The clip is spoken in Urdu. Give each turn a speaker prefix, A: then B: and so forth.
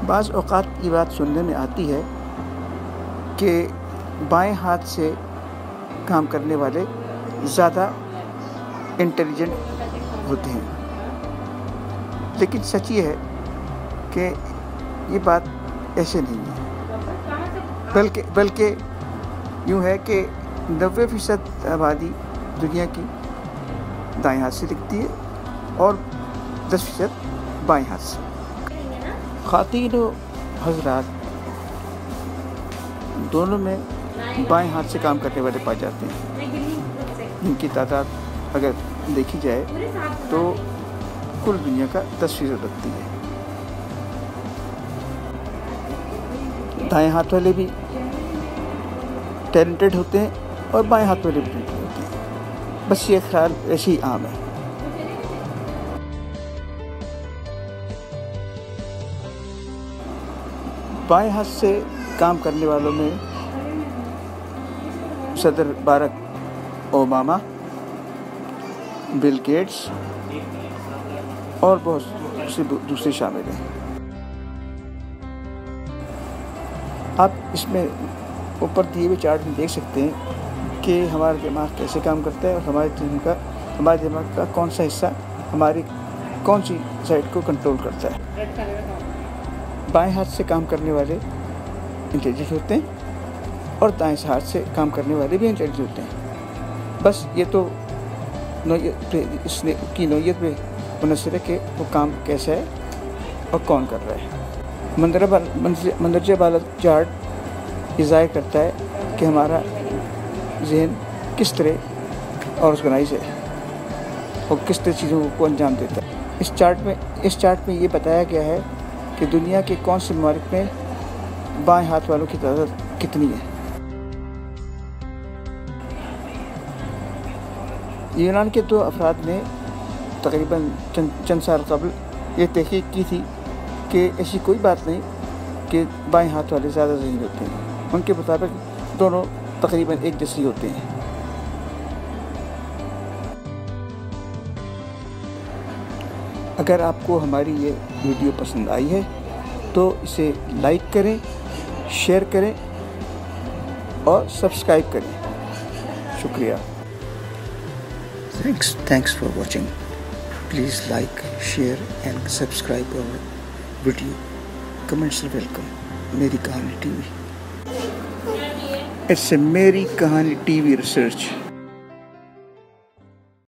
A: بعض اوقات یہ بات سننے میں آتی ہے کہ بائیں ہاتھ سے کام کرنے والے زیادہ انٹیلیجنٹ ہوتے ہیں، لیکن سچ یہ ہے کہ یہ بات ایسے نہیں ہے، بلکہ یوں ہے کہ 90% آبادی دنیا کی دائیں ہاتھ سے لکھتی ہے اور 10% بائیں ہاتھ سے۔ خواتین و حضرات دونوں میں بائیں ہاتھ سے کام کرنے والے پائے جاتے ہیں، جن کی تعداد اگر دیکھی جائے تو کل دنیا کا 10% رکھتی ہے۔ دائیں ہاتھ والے بھی ٹیلنٹڈ ہوتے ہیں اور بائیں ہاتھ والے بھی ٹیلنٹڈ ہوتے ہیں، بس یہ خیال ایسے ہی عام ہے۔ بائیں ہاتھ سے کام کرنے والوں میں صدر باراک اوباما، بل گیٹس اور بہت سے دوسرے شامل ہیں۔ آپ اس میں اوپر دیے ہوئے چارٹ میں دیکھ سکتے ہیں کہ ہمارا دماغ کیسے کام کرتا ہے اور ہمارے دماغ کا کون سا حصہ ہماری کون سی سائڈ کو کنٹرول کرتا ہے۔ بائیں ہاتھ سے کام کرنے والے انٹیلیجنٹ ہوتے ہیں اور دائیں ہاتھ سے کام کرنے والے بھی انٹیلیجنٹ ہوتے ہیں، بس یہ تو اس کی نوعیت پہ منحصر ہے کہ وہ کام کیسا ہے اور کون کر رہا ہے۔ مندرجہ بالا چارٹ یہ ظاہر کرتا ہے کہ ہمارا ذہن کس طرح آرگنائز ہے اور کس طرح چیزوں کو انجام دیتا ہے۔ اس چارٹ میں یہ بتایا گیا ہے کہ دنیا کے کون سے ممالک میں بائیں ہاتھ والوں کی تعداد کتنی ہے۔ یونان کے 2 افراد نے تقریباً چند سال قبل یہ تحقیق کی تھی کہ ایسی کوئی بات نہیں کہ بائیں ہاتھ والے زیادہ ذہین ہوتے ہیں، ان کے مطابق دونوں تقریباً ایک جیسے ہوتے ہیں۔ اگر آپ کو ہماری یہ ویڈیو پسند آئی ہے تو اسے لائک کریں، شیئر کریں اور سبسکرائب کریں۔ شکریہ۔ Thanks for watching. Please like, share and subscribe our video. Comments are welcome. Meri Kahani TV. It's a Meri Kahani TV research.